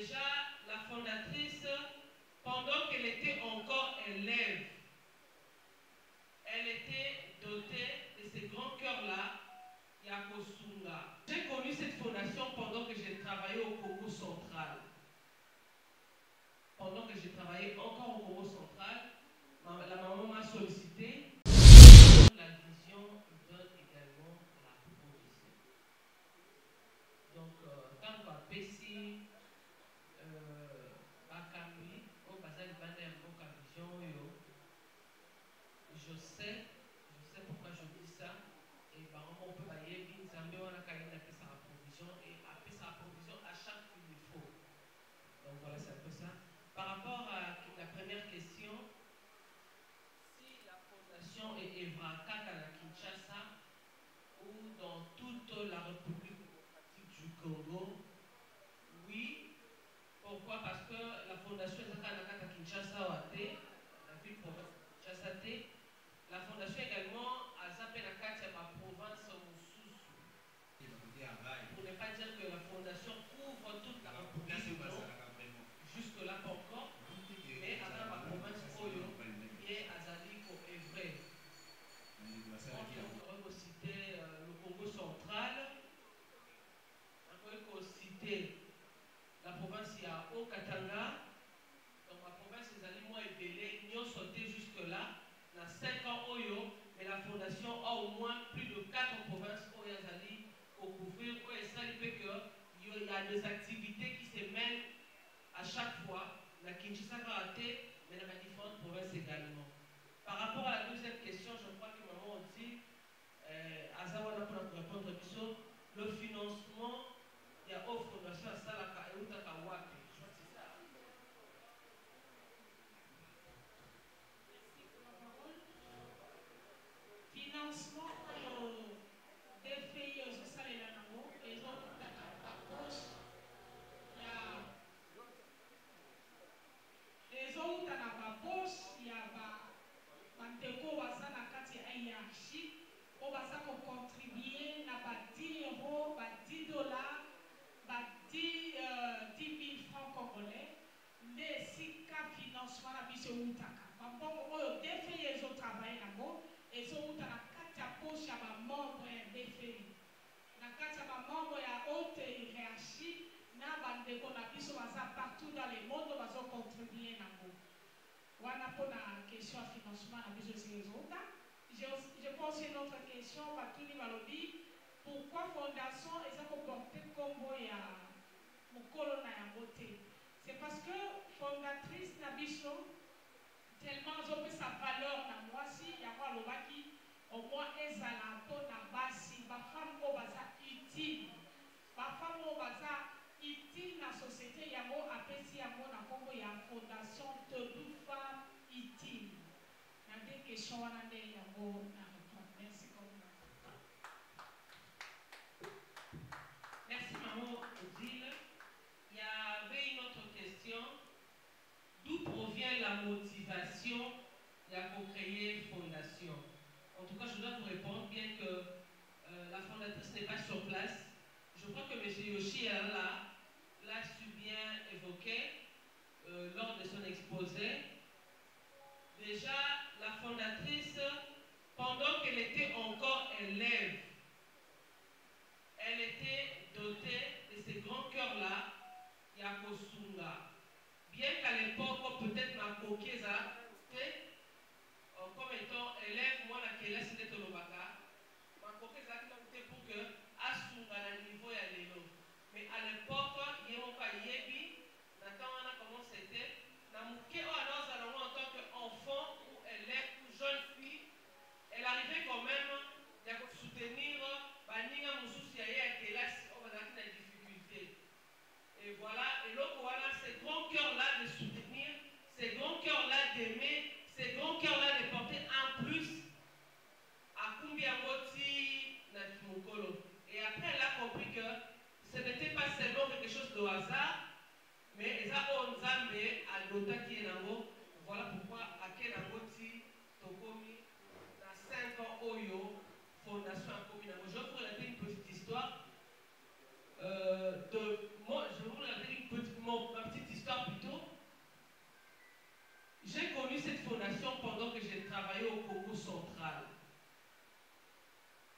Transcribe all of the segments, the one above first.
Déjà, la fondatrice, pendant qu'elle était encore élève, elle était dotée de ces grands cœurs-là, Yakosunga. J'ai connu cette fondation pendant que j'ai travaillé au Congo central. Pendant que j'ai travaillé encore au Congo central, la maman m'a sollicité. La vision donne également la provision. Donc, tant qu'à Pessi, Bakambi, au Bazali Bandem, au Vision, je sais pourquoi je dis ça. Et par exemple, on peut bailler une Zambé, on a qu'à y appeler sa provision et appeler sa provision à chaque qu'il il faut. Donc voilà, c'est un peu ça. Par rapport à la première question, si la fondation est Evraka à Kinshasa ou dans toute la République démocratique du Congo, oui. Pourquoi? Parce que la fondation est à Kinshasa, la ville province de Kinshasa, la fondation également a zappé la carte de ma province Moussous. Pour ne pas dire que la fondation couvre toute la République, jusque-là pas encore, mais à ma province Oyo, qui est Azali pour Evray. On peut citer le Congo central, on peut citer la province Yao Katanga. Donc ma province est allée moins évelée, nous avons sauté jusque-là, dans 5 ans Oyo, mais la fondation a au moins plus de 4 provinces Oyo Azali au couvrir, où il y a des activités qui se mènent à chaque fois, la Kinshasa raté, mais dans les différentes provinces également. Par rapport à la deuxième question, je crois que maman dit, Azawana pour répondre à ça, le financement, il y a aux fondations à Salaka et Utakawate. Je crois que c'est ça. Financement des filles aux salaires d'amour et les autres à la poche, il y a Manteko Wasa na kati ya hiérarchie, on va ça contribuer à 10 euros, 10 dollars, 10 000 francs congolais, mais si ka financement la vie se outaka. Bon, on défait les autres travail là-bas, et so outaka kati ya poche ya ba membre ya défait. Na kati ya ba membre ya haute hiérarchie, na bandeko na biso baza partout dans le monde bazo contribuer na-bas. Voilà pour la question à financement à la je pose une autre question, Batuni Malobi. Pourquoi Fondation est comportée comme Mokolo na beauté? C'est parce que fondatrice Nabiso, tellement j'ai sa valeur dans moi, si il y a moi l'obaki, au moins ezala pour na basi, ma femme au baza utile. Ma femme au baza utile na société, il y a moi apprécié à moi na Congo, il y a fondation de femmes utile. Il y a des questions à la merci beaucoup. Merci maman Odile. Il y avait une autre question. D'où provient la motivation pour créer fondation? En tout cas, je dois vous répondre, bien que la fondatrice n'est pas sur place. Je crois que M. Yoshi l'a su bien évoqué lors de son exposé. Déjà, la fondatrice, pendant qu'elle était encore élève, elle était dotée de ces grands cœurs-là, Yakosunga. Bien qu'à l'époque, peut-être ma coqueza, comme étant élève, moi, la Kela, c'était Tolobaka, ma coqueza, c'était pour que Asunga, le niveau et à l'élo. Mais à l'époque, il y a un yebi, comment c'était, en tant qu'enfant ou élève ou jeune fille, elle arrivait quand même à soutenir Baninga Moussous Yaya Kelas au Bazaki la difficulté. Et voilà, et donc voilà, ces grands cœurs-là de soutenir, ces grands cœurs-là d'aimer, ces grands cœurs-là de porter un plus à Kumbiangoti Natimokolo. Et après, elle a compris que ce n'était pas seulement quelque chose de hasard, mais Eza Onzambe à Lotaki Enango. Voilà pourquoi à Kenangoti Tokomi dans 5 ans Oyo Fondation Akomi Nango. Je vais vous raconter une petite histoire. Je vais vous raconter une petite. ma petite histoire plutôt. J'ai connu cette fondation pendant que j'ai travaillé au Congo central.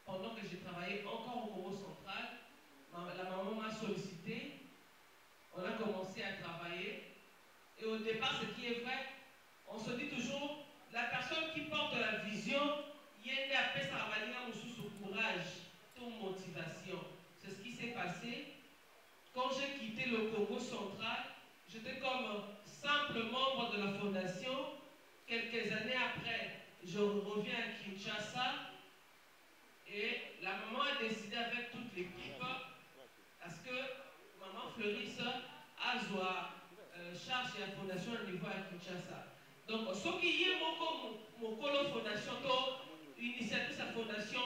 Pendant que j'ai travaillé encore au Congo central, la maman m'a sollicité. On a commencé à travailler. Et au départ, ce qui est vrai, on se dit toujours, la personne qui porte la vision, il y a une sous courage, ton motivation. C'est ce qui s'est passé. Quand j'ai quitté le Congo central, j'étais comme simple membre de la fondation. Quelques années après, je reviens à Kinshasa et la maman a décidé avec toute l'équipe, parce que maman Fleurisse a charge de la fondation au niveau à Kinshasa. Donc, ce qui est mon colo fondation, initiative de la fondation,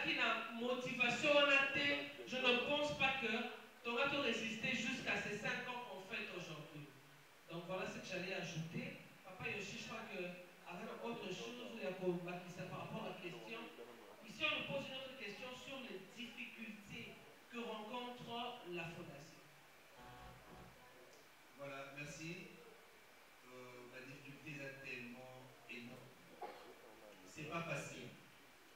qui a motivation, je ne pense pas que tu auras résister jusqu'à ces 5 ans qu'on fait aujourd'hui. Donc, voilà ce que j'allais ajouter. Papa Yoshi, je crois que avec autre chose, il y a par rapport à la question. Ici, on nous pose une autre question sur les difficultés que rencontre la fondation. Voilà, merci. La difficulté est tellement énorme. C'est pas facile.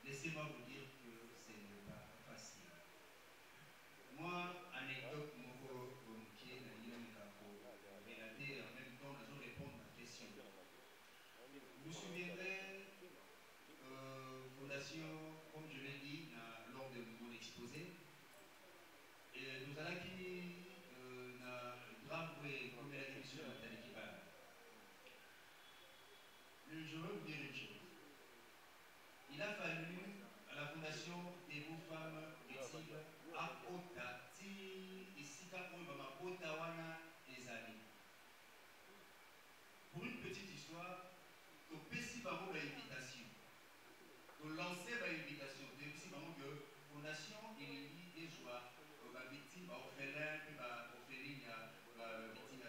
Laissez-moi vous dire que ce n'est pas facile. Moi, anecdote, mon pied, relater en même temps, je vais répondre à la question. Vous vous souviendrez, fondation, comme je l'ai dit lors de mon exposé, nous allons qui grave comme la division de la l'équipage. Je veux vous dire une chose. Il a fallu à la fondation des beaux femmes des tigres à Ota, ici à Ottawana des années. Pour une petite histoire, au Pessi Bamo l'invitation, au lancer l'invitation, au Pessi Bamo que fondation et les joies, ma victime, orphelin, puis ma orpheline, ma victime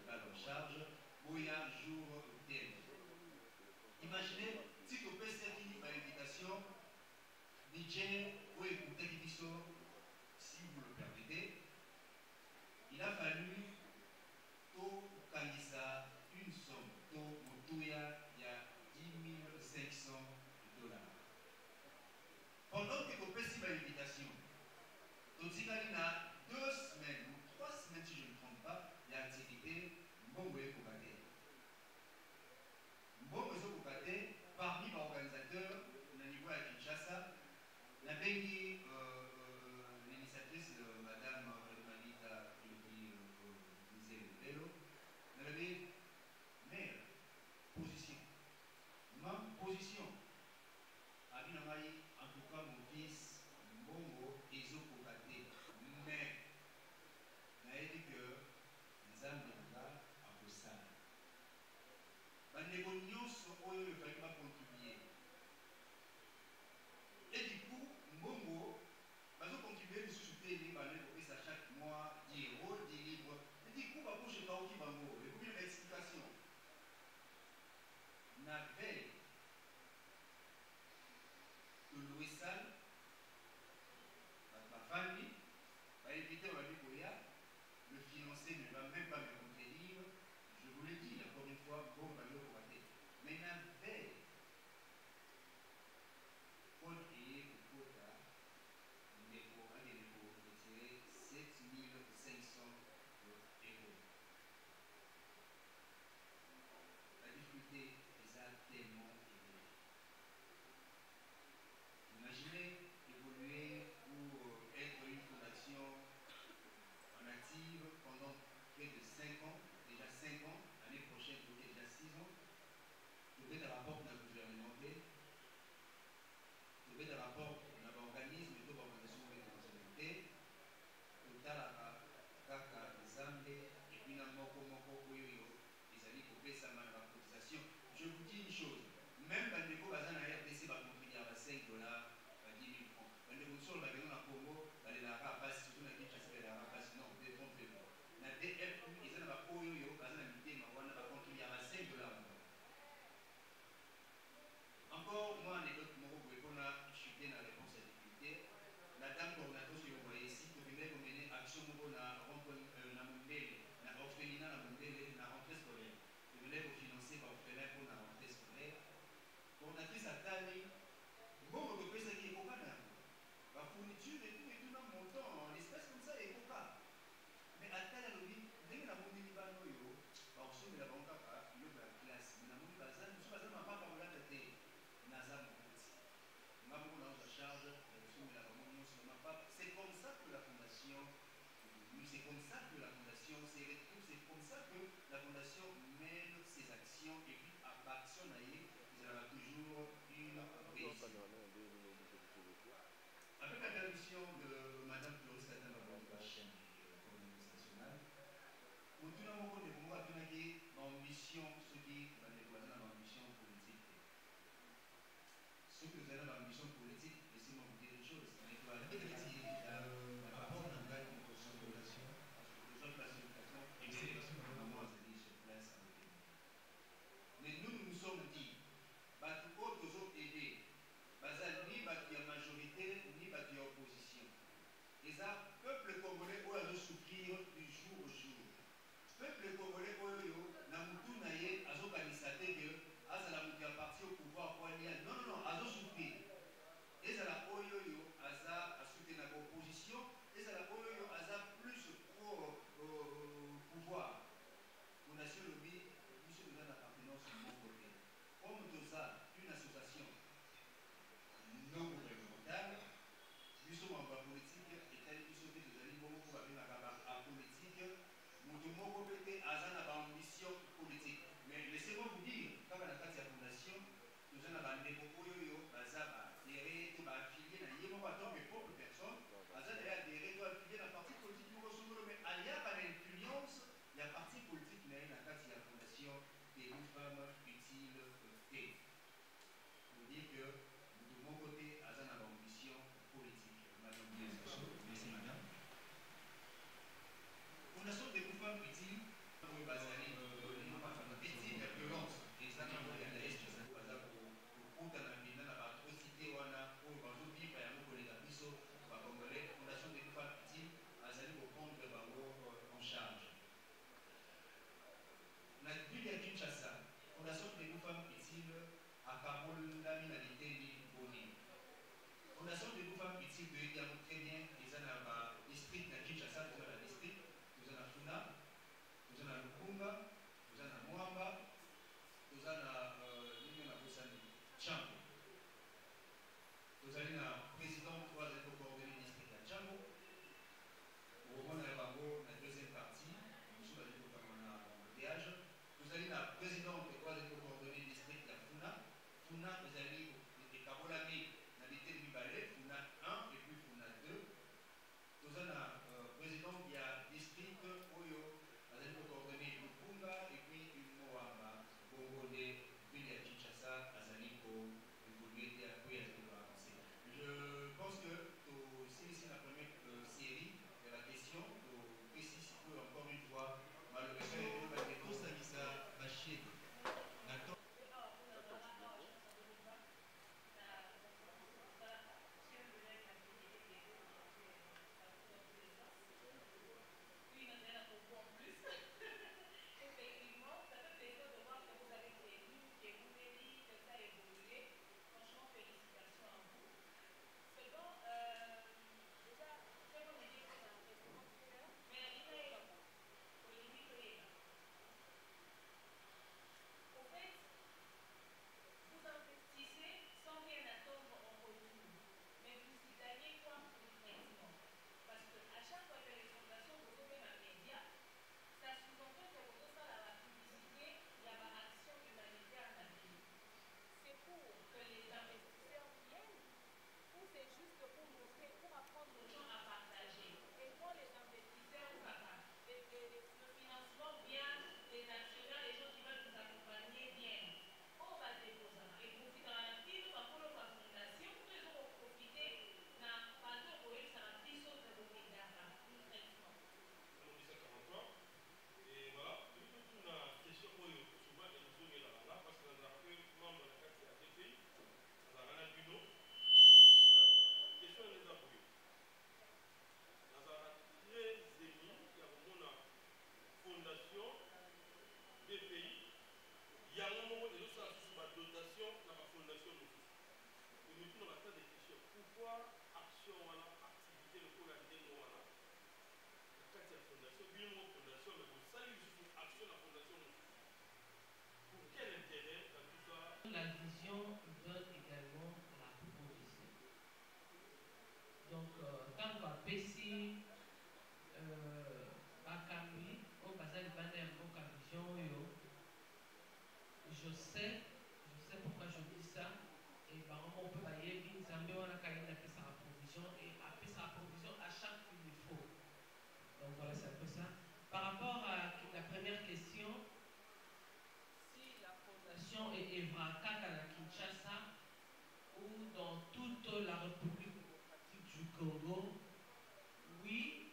en charge, où il y a un jour d'elle. Imaginez, si tu peux faire une invitation, DJ ou écouter qui sort, si vous le permettez, il a fallu au Kanisa une somme, au Moutouya, il y a 10 500 $. Pendant que tu peux faire une invitation, tu dis qu'il y a 2 semaines ou 3 semaines, si je ne me trompe pas, il y a activité Mbongwe Kokate. Mbongwe Kokate, parmi les organisateurs, au niveau à Kinshasa, la béni l'initiatrice Madame Malita disait le vélo, elle avait mère, position. Ma position, en tout cas mon fils, Mbongo, Ezo Kokate, mais, elle dit que les âmes de là, à vos salles. Les négociations, il ne fallait pas contribuer. Et du coup, Mbongo, va contribuer à soutenir les à chaque mois, 10 €, 10 livres. Et du coup, je ne sais pas où il va mourir. Il faut une explication. La veille de louer salle, ma famille va éviter ma vie pour le financier ne va même pas me contredire. Je vous l'ai dit encore une fois, bon, va le regarder. Mais la veille, Paul et Kota, les programmes retirer 7 500 €. La difficulté est tellement élevée. Imaginez évoluer pour être une fondation en active pendant près de 5 ans, déjà 5 ans, l'année prochaine, peut-être déjà 6 ans. Vous avez des rapports dans le gouvernement, vous avez des rapports dans l'organisme de l'organisation de responsabilité, total à Kaka, Zambé, et puis dans Moko Oyoyo, les amis pour payer sa main la cotisation. Je vous dis une chose, même quand les Bazan à RTC va contribuer à 5 $, à 10 000 francs. Quand les Moussol va venir à Congo, va les la rapace, surtout dans les chasseurs de la rapace, non, détrompez-vous. La DFU, ils ont un Oyoyo, Bazan à l'idée, va contribuer à 5 $. Encore, moi, anecdote, on a chuté dans la réponse à la difficulté. La dame coordinatrice que vous voyez ici, vous venez de mener action dans la Mondele, dans Naza Mokoti. Maman a en charge c'est comme ça que la fondation, c'est comme ça que la fondation s'y retrouve, c'est comme ça que la fondation mène ses actions et puis à l'action il y aura toujours une réussite. Avec la permission de Mme Floris Katana, la chaîne communauté nationale, pour tout le monde, nous avons une ambition, ce qui va nous donner une ambition politique. Ce que vous avez une ambition politique, laissez-moi vous dire une chose. Mais nous nous sommes dit, ni majorité, ni opposition. Et ça, peuple congolais doit souffrir du jour au jour. Peuple congolais n'a parti au pouvoir. Non, a souffrir. Et ça, la a soutenir l'opposition. Et ça, la plus pour pouvoir. On a sur le but, nous donne l'appartenance de mon côté. Comme tout ça, une association non gouvernementale, nous sommes en politique, et tel que nous sommes en politique, nous devons compléter à ambition politique. Mais laissez-moi vous dire, quand on a fait la fondation, nous avons des propos, affiliés à mes propres personnes, adhérés à la partie politique, mais il y a pas d'influence, il y a parti politique, mais il y a la fondation des femmes utiles et. Pour dire que de mon côté, à une ambition politique. Madame, merci madame. Fondation des femmes utiles, victime de violence, et ça n'a pas été pour atrocité, on a pour vivre à nos collègues congolais, Fondation des femmes utiles, à prendre en charge. La ville de Kinshasa, Fondation des femmes utiles, à Kabul, la minalité de Boni. Fondation des femmes utiles de Yamou très bien, ils ont un district de Kinshasa, nous avons un district, nous avons Funa, nous avons Lukunga, nous avons Mwamba, nous avons Chambo. Nous avons un président de coordonner le district à Chambo. Au moment de la deuxième partie, nous avons un embouteillage. Nous avons la présidente de coordonner le district à Funa. Funa, nous avons des Kabolami, dans l'été de Mibalé, Funa 1 et puis Funa 2. Nous avons la présidente qui a district Oyo, nous avons coordonné Lukunga et puis Moamba, Bongone, Ville à Kinshasa, Azaliko, évoluer et appuyer à avancer. Je pense que c'est la première série de la question, précise encore une fois, malheureusement, la réponse à Lisa Bachir. La vision donne également Donc, tant qu'Apesi, Bakambi, au Bazali Banem, au Vision, je sais pourquoi je dis ça. Et ben, on peut bailler, Binzambe, on a quand même appelé ça provision et appeler ça provision à chaque qu'il lui faut. Donc voilà, c'est un peu ça. Par rapport à la première question, si la fondation est Evraka à Kinshasa ou dans toute la République démocratique du Congo, oui.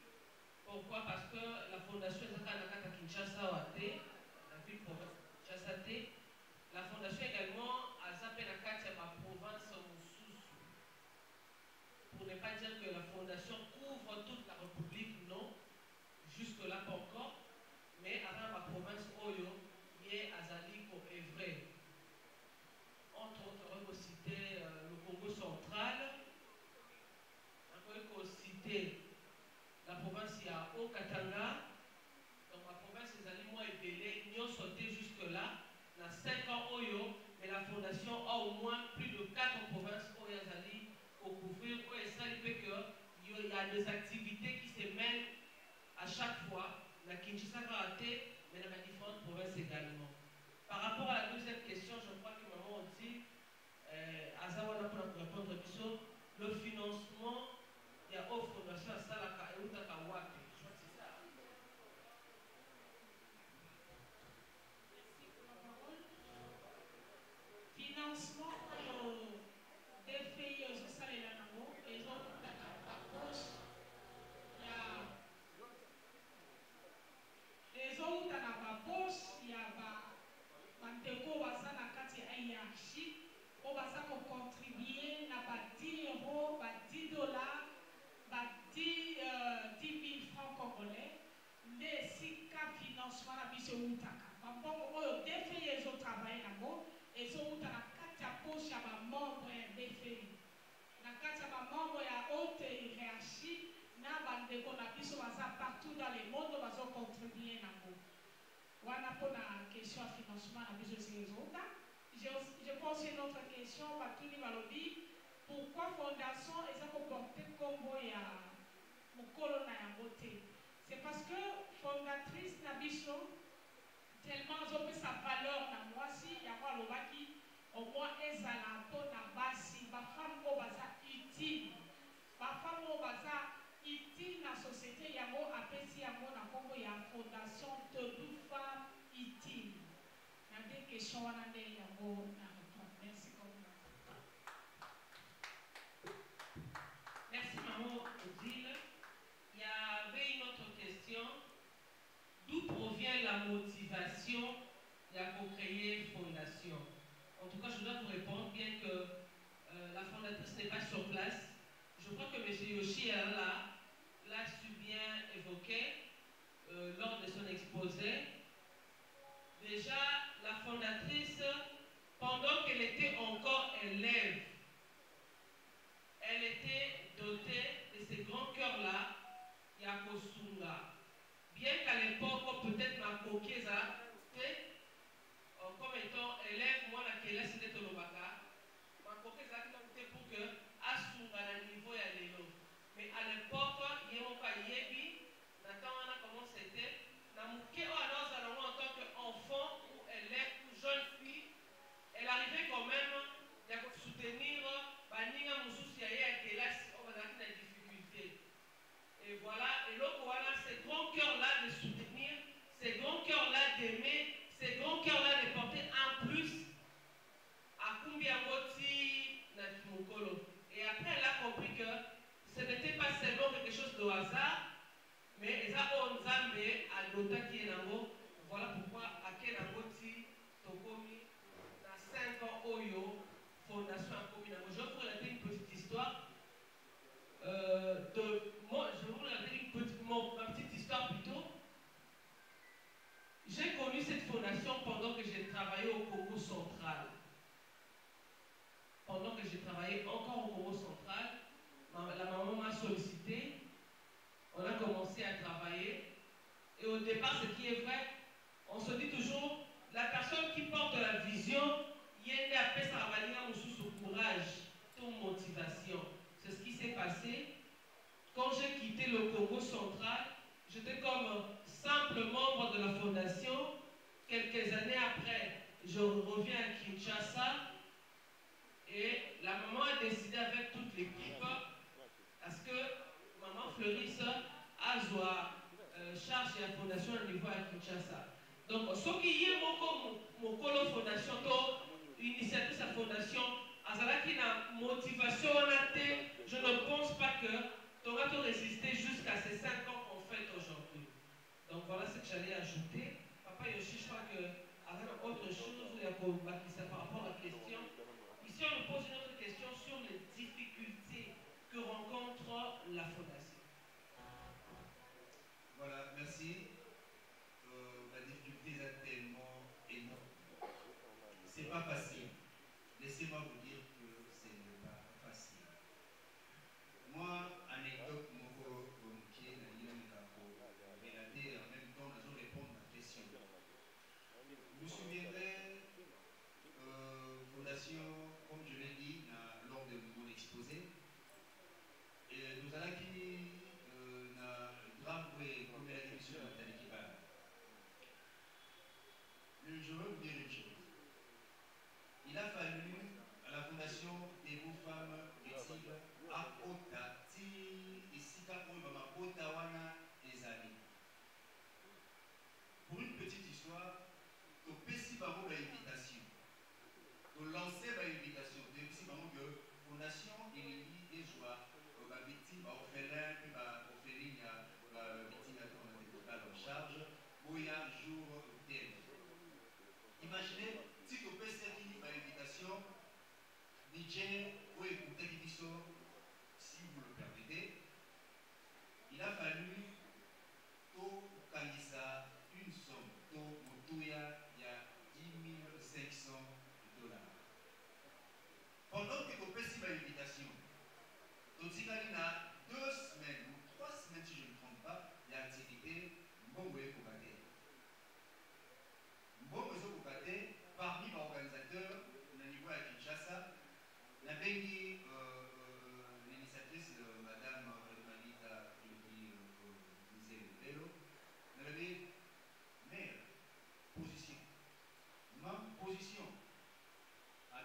Pourquoi? Parce que la fondation est à Kinshasa, la ville province de Kinshasa, la fondation également a zappé la carte de ma province Moussousou. Pour ne pas dire que la fondation couvre toute la République, non. Jusque-là, pas encore. Mais avant ma province Oyo, il y a Azaliko et vrai. Entre autres, on peut citer le Congo central. On peut citer la province Yao Katanga. Donc ma province, les amis, moi et Bélé, ils ont sauté jusque-là. Dans 5 ans Oyo, mais la fondation a au moins plus de 4 provinces Oyo Azali au couvrir. Oyo Azali peut qu'il y a des activités qui se mènent à chaque fois. La Kinshasa va rater, mais dans les différentes provinces également. Par rapport à la deuxième question, je crois que maman a dit, Azawana pour répondre à question, le financement, il y a aux fondations à Salaka et Utakawake. Je crois que c'est ça. Financement des filles aux salles et les autres les autres na babos ya bandeko baza na kati ya hiérarchie oyo baza kocontribue na ba 10 euros, ba 10 dollars, ba 10 000 francs congolais nde esika financement na biso eutaka bambongo oyo DFI ezotravaille nango ezouta na kati ya poshe ya bamembre ya DFI na kati ya bamembre ya haute hiérarchie na bandeko na biso baza partout dans le monde bazocontribue nango wana mpona question ya financement na biso esi ezouta. Je pose une autre question batuni balobi pourquoi fondation eza koporte nkombo ya mokolo na yango te. C'est parce que fondatrice na biso tellement azopesa valeur na mwasi yango alobaki au moins ezala mpona basi bafemme oyo baza utile bafemme oyo baza utile na société yango apesi yango na nkombo ya fondation Tedou Femme Utile. Na deux questions wana nde yango na répondre. Merci comme merci maman Odile. Il y avait une autre question. D'où provient la motivation de créer fondation? En tout cas, je dois vous répondre, bien que la fondatrice n'est pas sur place. Je crois que M. Yoshi l'a su bien évoqué lors de son exposé. Déjà, la fondatrice, pendant qu'elle était encore élève, elle était dotée de ces grands cœurs-là, Yakosunga. Bien qu'à l'époque, peut-être ma coqueza, comme étant élève, moi, la classe c'était Tolobaka, ma coqueza était pour que Asunga à niveau ya l'élo. Mais à l'époque, il y a un yebi, Nathan, comment c'était, Namouké, en tant qu'enfant ou élève ou jeune fille, elle arrivait quand même à soutenir Baninga Moussous Yaya classe, on va dans la difficulté. Et voilà, et l'autre, voilà, ces grands cœurs-là de soutenir, ces grands cœurs-là d'aimer, ces grands cœurs-là de porter en plus à Kumbiangoti Natimokolo. Et après, elle a compris que ce n'était pas seulement quelque chose de hasard, mais ils ont Nzambe à l'Otaki et Nango. Voilà pourquoi à Kenangoti, Tokomi, dans 5 ans, Oyo, Fondation Akomi Nango. Je vais vous raconter une petite histoire. Moi, je vais vous raconter ma petite histoire plutôt. J'ai connu cette fondation pendant que j'ai travaillé au Congo central. Pendant que j'ai travaillé encore au Congo central, la maman m'a sollicité. On a commencé à travailler. Et au départ, ce qui est vrai, on se dit toujours, la personne qui porte la vision, il y a un peu ça va sous courage, ton motivation. C'est ce qui s'est passé. le Congo central. J'étais comme simple membre de la fondation. Quelques années après, je reviens à Kinshasa et la maman a décidé avec toute l'équipe, parce que maman Fleurisse a charge de la fondation au niveau à Kinshasa. Donc, ce qui est mon colo fondation, initiative de la fondation, qui a motivation, je ne pense pas que tu auras résisté jusqu'à ces 5 ans qu'on fait aujourd'hui. Donc voilà ce que j'allais ajouter. Papa Yoshi, je crois qu'avec autre chose, il y a par rapport à la question. Ici, on nous pose une autre question sur les difficultés que rencontre la fondation. Voilà, merci. La difficulté est tellement énorme. C'est pas facile. Laissez-moi vous dire que ce n'est pas facile. Moi, anecdote, mon qui est dans relater en même temps, je répondre à la question. Vous vous souviendrez, fondation, comme je l'ai dit lors de mon exposé, nous allons qui grave comme la division de la je veux vous dire une chose. Il a fallu à la fondation des beaux femmes éthiques à Ota, ici, pour une petite histoire, au Pessi Bamo l'invitation, au lancer l'invitation, depuis que fondation Élili et Joie, la victime orphelin, puis la orpheline, la victime en charge, où il y a un jour d'elle. Imaginez, si tu peux servir l'invitation, DJ, ou écouter l'émission, si vous le permettez, il a fallu au Kanisa une somme, au Motoya, il y a 10 500 $. Pendant que tu peux servir l'invitation, tu as 2 semaines ou 3 semaines, si je ne me trompe pas, il y a activité Mbongwe Kokate. Mbongwe Kokate, parmi les organisateurs, au niveau à Kinshasa, la béni l'initiatrice Madame Malita Lubelo, elle avait mère, position. Ma position, en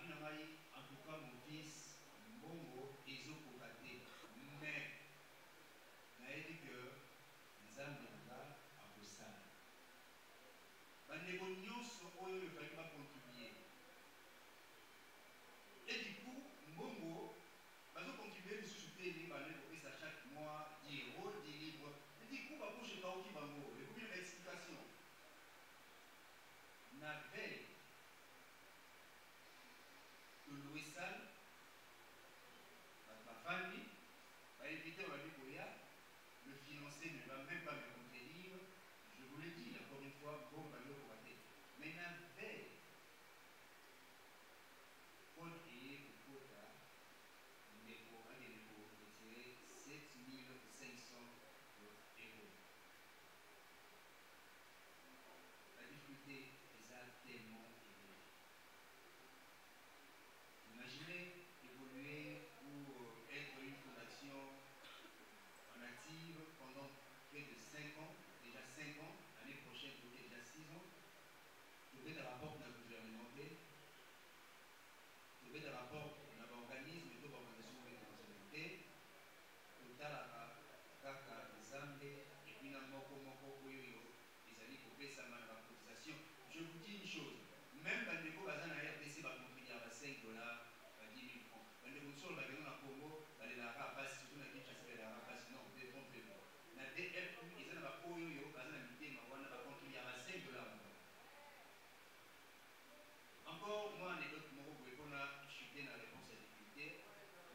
tout cas mon fils, Mbongo, Ezo Kokate, mais, elle dit que les âmes de là à Bossal. Les réunions sont où il ne fallait pas contribuer. Et du coup, Mbongo, parce que contribuer, je suis payé, à chaque mois, 10 €, 10 livres. Et du coup, je ne sais pas où il va mourir. Il faut une explication. La veille de Louis Sall, ma famille, va éviter à le financer ne va même pas me contredire. Je vous l'ai dit encore une fois, bon, mais la veille, Paul et Kota, il faut retirer 7 500 €. La difficulté est tellement élevée. Imaginez évoluer pour être une fondation en active pendant près de 5 ans, déjà 5 ans, l'année prochaine, déjà 6 ans. Vous avez des rapports dans le gouvernement, vous avez des rapports dans l'organisme de l'organisation de nationalité, total à Kaka, Zambé, et puis dans Moko, les amis qui ont ça la cotisation. Je vous dis une chose, même quand les bazan à RDC va contribuer à 5 $, à 10 000 francs. Quand les gens va gagner en Congo, les rapaces, surtout la Kinshasa, les rapaces, non, détrompez-vous. La DFU, ils ont un Oyo, bazan à l'idée, va contribuer à 5 $. Encore, moi, anecdote, on a chuté dans la réponse à la difficulté.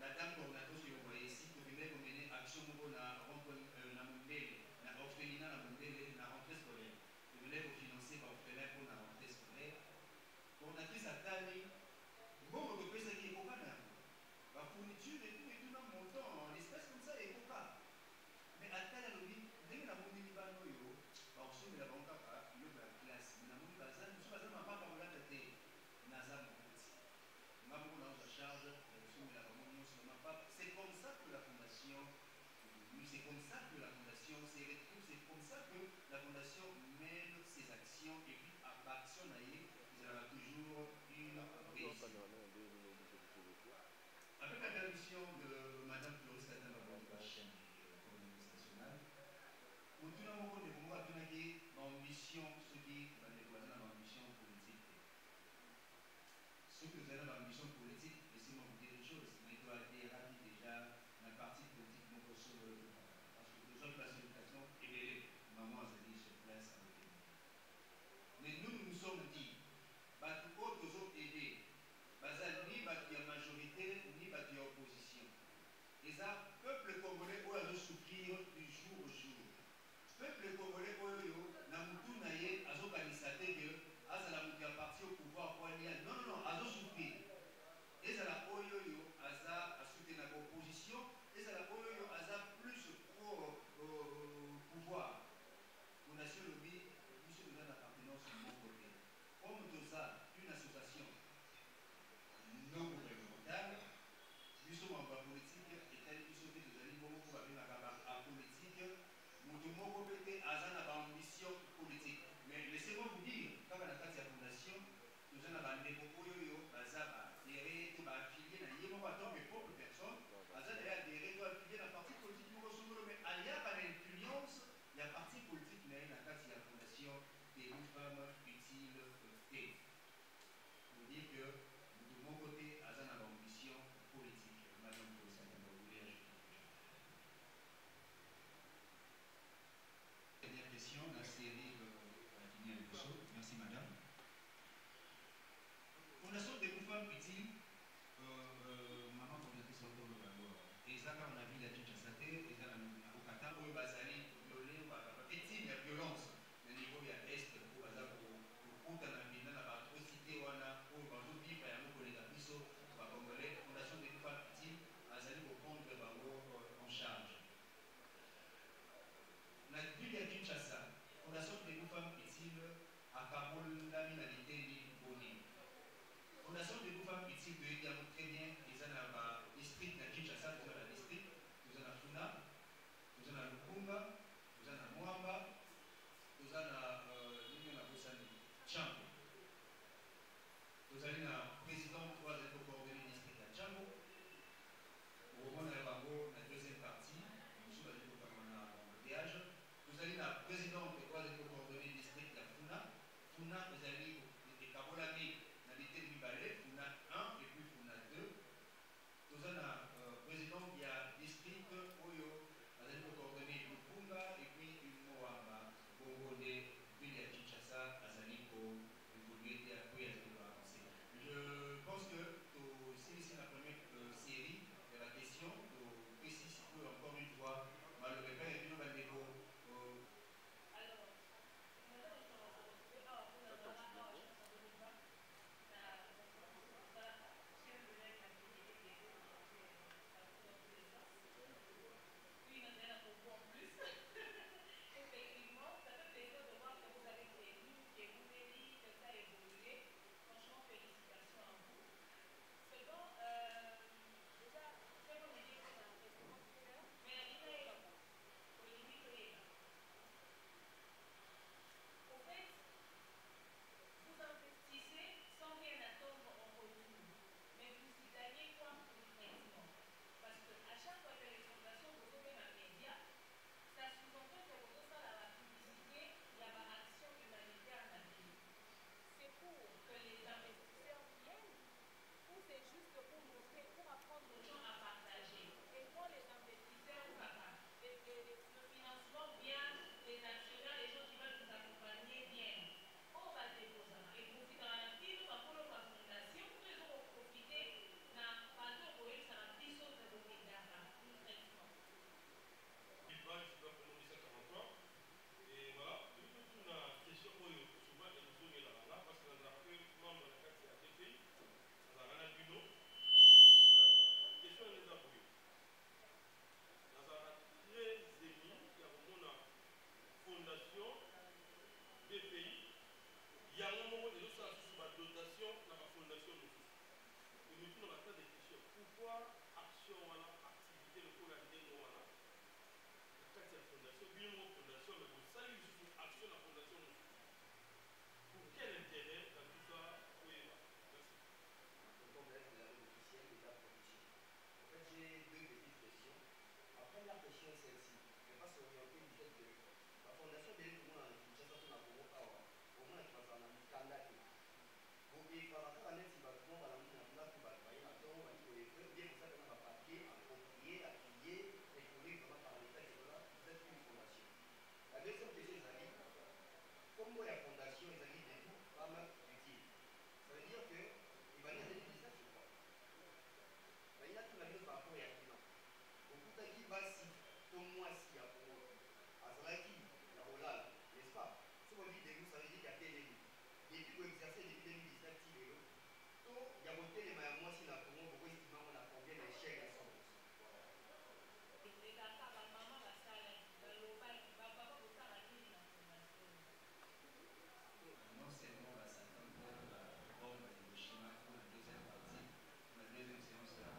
La dame coordinatrice que vous voyez ici, vous venez mener action dans Mondele, dans l'orphelinat, dans Mondele, dans la rentrée scolaire. Vous venez vous financer par orphelin pour la rentrée scolaire. Coordinatrice à Tali, bon, vous pouvez dire qu'il y a pas la fourniture et tout dans mon montant, en espèces comme ça, il y a pas. Mais à Tali, dès que la monnaie va nous, on se met la banque à la classe. Mais la monnaie va nous, je ne sais pas par là, c'est comme ça que la fondation est devenue puis c'est comme ça que la fondation s'y retrouve, c'est comme ça que la fondation mène ses actions et puis à l'action d'ailleurs, il y aura toujours une réussite. Avec la permission de Mme Floris Katamba, la chaîne communiste nationale, pour tout le monde, on va donner l'ambition, ce qui va nous donner l'ambition politique. Ce que vous avez l'ambition politique, laissez-moi vous dire une chose, il doit être rapide déjà dans la partie politique, nous recevons parce que nous sommes la situation et maman a dit sur place avec nous. Mais nous nous sommes dit, bah, tout autres autres aider, bah, ni bah, qui est majorité, ni bah, qui est opposition. Et ça, peuple congolais, où a souffrir du jour au jour. Peuple congolais, où n'a moutou naïe, a organisé que, à la moutou a parti au pouvoir, non, non, non, a souffrir. Et ça la oyoyo, a soutenir l'opposition, et ça la oyoyo, a plus pro pouvoir. Mon nation lobby, nous sommes dans l'appartenance de mon côté. Comme tout ça, une association non gouvernementale, nous sommes en politique, et tel que nous sommes des alliés, nous sommes en politique, nous devons compléter à une ambition politique. Mais laissez-moi vous dire, quand on a fait cette fondation, nous avons des propos, adhérer, affilier, pas tant mes propres personnes, adhérer, affilier la partie politique, mais il y a pas d'influence, il y a parti politique, mais il y a la fondation des femmes utiles et. Pour dire que de mon côté, à une ambition politique, Madame Kosaka, vous voulez ajouter quelque chose? Dernière question, la série merci Madame. Fondation des femmes utiles, maman communauté sur le Bango. Et ça, quand on a vu la Tchatchasate, et ça, au Qatar, où Bazali, violé, victime de violence, au niveau de l'Est, où Bazali, pour la ville, la atrocité, où Bazali vivre à un collègue à Bisso, Congolais, Fondation des femmes utiles, Bazali, au prendre le Bango en charge. La ville de Kinshasa, Fondation des femmes utiles, à Kaboul, la minalité, Boni. Fondation des femmes utiles de Yamou très bien, ils ont un district de Kinshasa, nous avons un district, nous avons Funa, nous avons Lukunga, nous avons Moamba, nous avons Tchambo. Nous avons un président qui va être coordonné district à Tchambo. Au moment de la deuxième partie, nous avons un embouteillage. Nous avons un président qui va être coordonné district à Funa. Funa, nous avons des Kabolami. On a 1 et puis on a 2. Nous avons un président qui a district Oyo, avec le coordonné Lukunga et puis une Moamba, Bongone, ville à Kinshasa, Azaliko, évoluer et appuyer à avancer. Je pense que c'est la première série de la question, précise encore une fois, malheureusement, et puis nous allons Pourquoi action, activité, le deuxième question ezali kombo ya fondation ezali debout femme utile. Ça veut dire que ebandi ya 2019 je crois bayinaki na bino par rapport ya bilan okutaki basi to mwasi ya azalaki na kolala n'est-ce pas soki odi debout ça veut dire ya telemi depuis koexerce depuis 2019 ti lelo to ya kotelema ya mwasi na kongo bokoestimango na combien na échelle ya 100%. Non seulement à Satan pour la bombe de Hiroshima pour la deuxième partie, pour la deuxième séance de la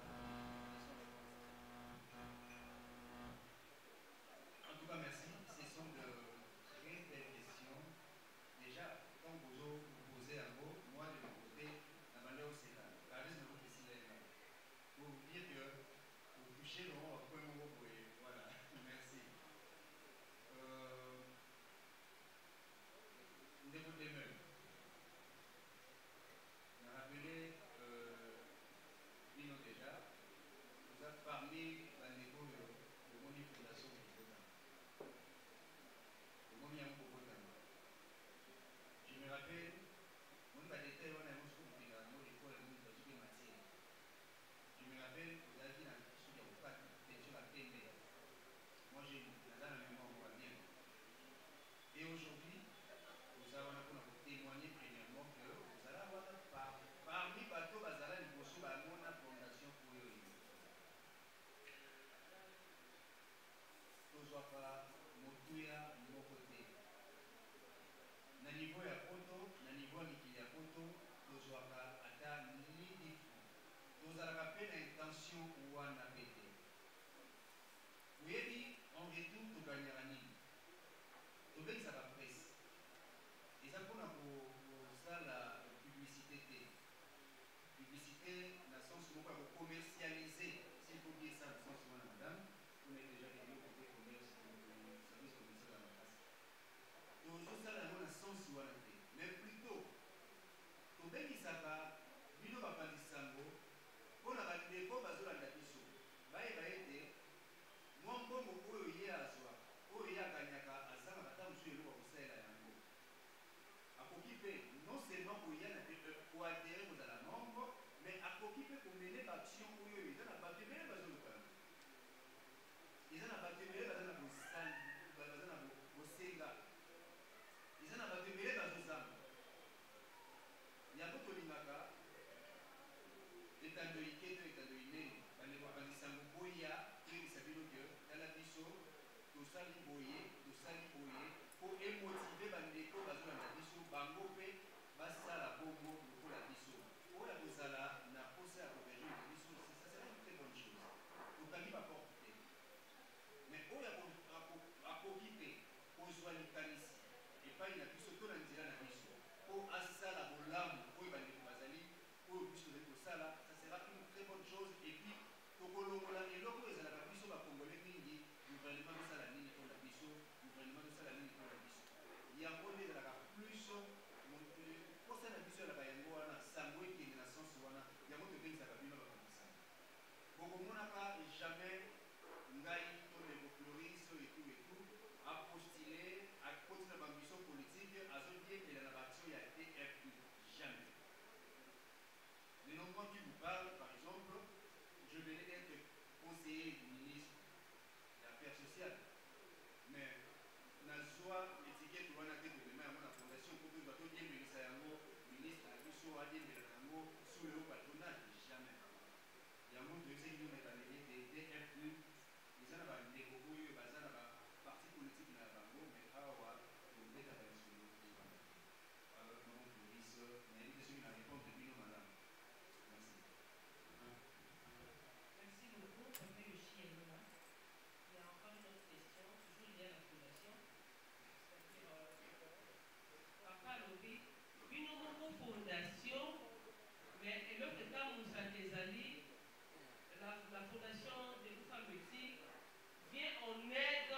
en tout cas, merci. Ce sont de très belles questions. Déjà, quand vous posez un mot, moi de mon côté, la valeur c'est là. Regardez ce que vous faites là. Pour vous dire que vous touchez le mot, voilà. Merci. De vous demeure. On a rappelé Bino déjà, vous avez parlé d'un niveau de mon fondation de Bogota. Je me rappelle, mon détail, on a un mot de la mot de quoi le monde va jouer matière. Je me rappelle, vous avez dit dans le sous de la TND. Moi, j'ai dans la mémoire, on va bien. Et aujourd'hui, nous allons témoigner premièrement que vous allez avoir parmi bateaux, vous allez avoir une fondation pour eux. Tozwaka motuya moko te. Na niveau ya poto, na niveau ya mikili ya poto, tozwaka ata midi fu. Tozalaka pe na intention wana pete. Oyebi en retour toganyaka nini? Tobekisaka presse. Eza mpona kosala publicité te. Publicité na sens moko ya commercialiser, s'il faut dire ça, le sens wana madame. On est déjà venu côté commerce, service commercial à la place. Donc, ça, là, on a sens mais plutôt, tobekisaka bino bapandisango mpona bandeko bazolanda biso bayeba ete mwa mbongo oyo ye azwa oyo ye akanyaka azangaka ata mosusu eloko kosalela yango akoki mpe non seulement koya na koadere kozala membre mais akoki mpe komene baaction oyo eza na bato ebele bazolukana eza na bato ebele baza na bosali baza na bosenga eza na bato ebele bazozanga yango tolingaka etando ike to etando inene bandeko bakangisango boya toyebisa bino ke tala biso tosali boye po emotive bandeko bazolanda biso bango mpe basala bongo lokola biso oyo kozala na posa ya kovergile biso ça sera une très bonne chose tokangi baporte te mais oyo akoki mpe kozwa likanisi epai na biso to na nzela na biso po asala bolamu oyo bandeko bazali oyo biso tozali kosala ça sera une très bonne chose et puis tokolongola eloko oyo ezalaka biso bakongole mingi gouvernement tosala nini mpona biso gouvernement tosala nini mpona biso yango nde ezalaka plus posa na biso ezalaka yango wana sango ekende na sense wana yango tobengisaka bino bakondisango bokomonaka jamais ngai to ndeko floris etout apostule akoti na bambition politique azodiembela na baaction ya DFI jamais. Le nombre qui vous parle, par exemple, je venais d'être conseiller du ministre des Affaires sociales, mais nazwa étiquette wana ke tolema yango na fondation po toyeba todiembelisa yango ministre na biso adiembela yango sous le patronage jamais yango toyebisaki bino ekaneli ete DFI eza na bandeko oyo baza na baparti politique na bango mais awa tobetaka lisolo maman Floris nayebi te soki na répondre bino malamu. Merci. Merci beaucoup. On met le chien là. Il y a encore une autre question, toujours liée à la fondation. Papa Lobi, une autre fondation, mais l'autre temps, Moussa Tezali, la fondation des femmes utiles vient en aide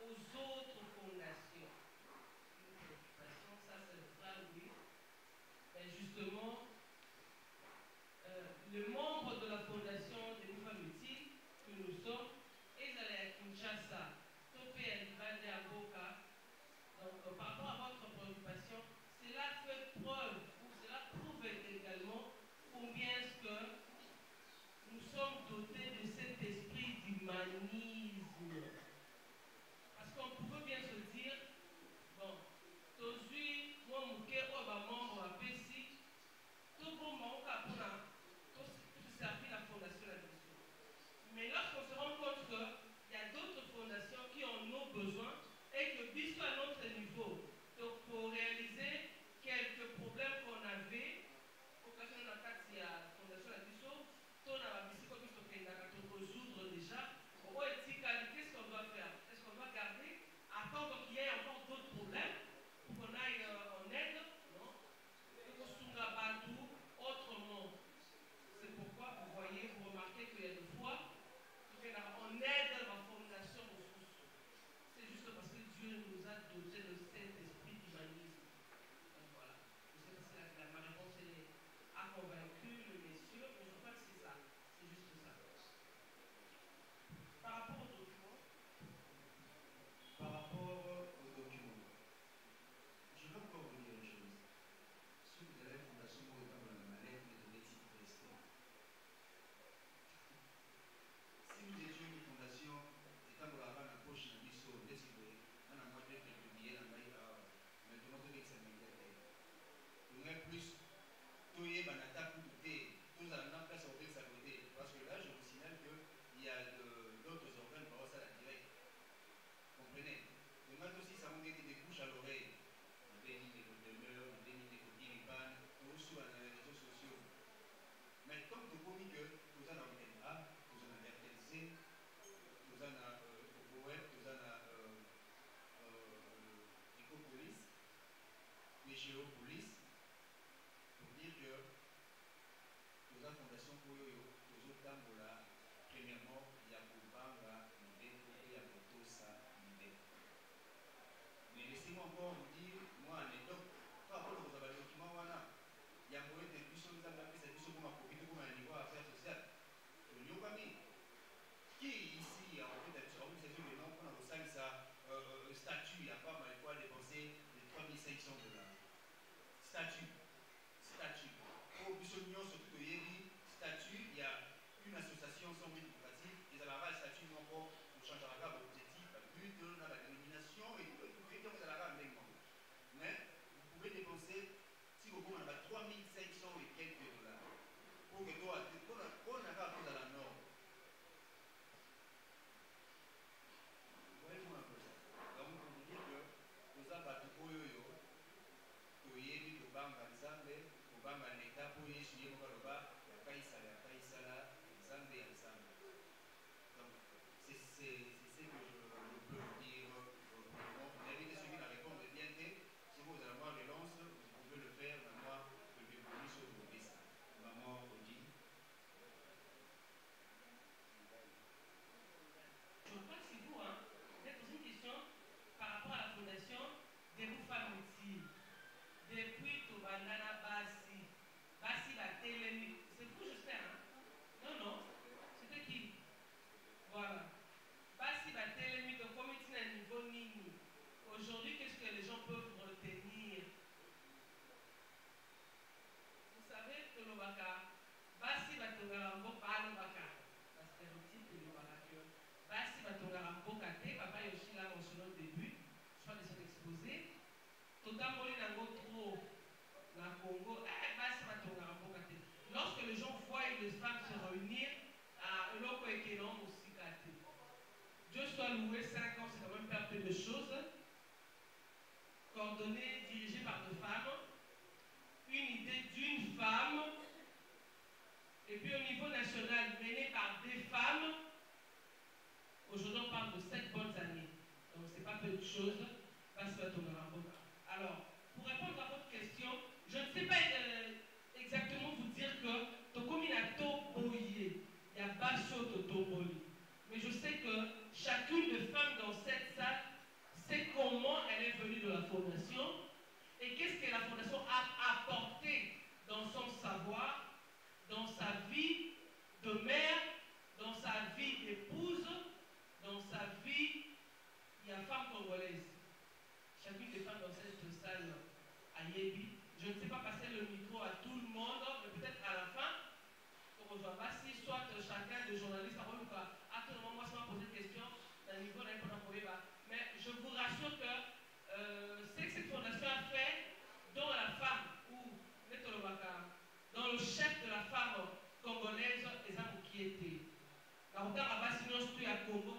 aux autres fondations. Une préoccupation, ça c'est vrai, oui. Mais justement, les membres de la fondation des femmes utiles que nous sommes, ils allaient à Kinshasa, Topé Alibade à Boka, DGO Police pour dire que la fondation Koyoyo, toujours Tambola, premièrement, il y a Koubanga, l'idée, il y a Kotosa, l'idée. Mais laissez-moi encore vous dire, moi, anecdote, par rapport aux documents, il y a moyen de plus de ça, c'est plus comme un copie, comme un niveau à affaires sociales. Qui ici, en fait, on vous dit le nom qu'on a au sein de sa statut, il n'y a pas mal quoi dépenser de 3500 $. Statut. Au Bissonion, surtout que Yéli, statut, il y a une association sans but lucratif, ils ont un statut non pas pour changer la objectif, le but de la dénomination et tout, et tout, ils ont la même monde. Mais vous pouvez dépenser, si vous avez 3500 et quelques $, pour que toi, qu'on n'a pas dans la norme. Voyez-moi un peu ça. Donc, pour vous dire que vous avez battu pour eux, que vous avez dit que vous avez ensemble, vous avez l'État pour y échouer, vous avez Kaïsala, ensemble. Donc, c'est ce que je peux vous dire. Vous avez suivi la réponse de bien fait. Si vous avez avoir des lances, vous pouvez le faire. Moi, je vais vous dire sur vos pistes. Maman, Odile. Je crois que c'est vous, hein. Vous avez posé une question par rapport à la fondation des femmes utiles. Depuis Tobandana Bassi la télé, c'est vous, j'espère, hein? Non, c'était qui? Voilà. Bassi la télé, le comité à niveau Nini. Aujourd'hui, qu'est-ce que les gens peuvent retenir? Vous savez que le Baka, Bassi la Togarambo, pas le Baka. La stéréotype de le Baka que Bassi la Togarambo, Kate, papa Yoshi l'a mentionné au début, je crois de son exposé. Totalement, il y a trop. La Congo, lorsque les gens voient les femmes se réunir, Dieu soit loué, 5 ans, c'est quand même pas peu de choses. Coordonnées, dirigées par deux femmes, une idée d'une femme, et puis au niveau national, menée par des femmes. Aujourd'hui, on parle de 7 bonnes années. Donc, c'est pas peu de choses. Alors, pour répondre à votre question, je ne sais pas exactement vous dire que Tokominato Boye, il y a Basso Totomboli. Mais je sais que chacune des femmes dans cette salle sait comment elle est venue de la fondation et qu'est-ce que la fondation a apporté dans son savoir, dans sa vie de mère, dans sa vie d'épouse, dans sa vie, il y a femme congolaise. Chacune des femmes dans cette salle à Yébi. Je ne sais pas passer le micro à tout le monde, mais peut-être à la fin, on ne voit pas si soit chacun des journalistes, à tout le monde, moi, ça m'a posé une question, d'un niveau d'un peu mais je vous rassure que ce que cette fondation a fait dans la femme, ou dans le chef de la femme congolaise, les hommes qui étaient. La Congo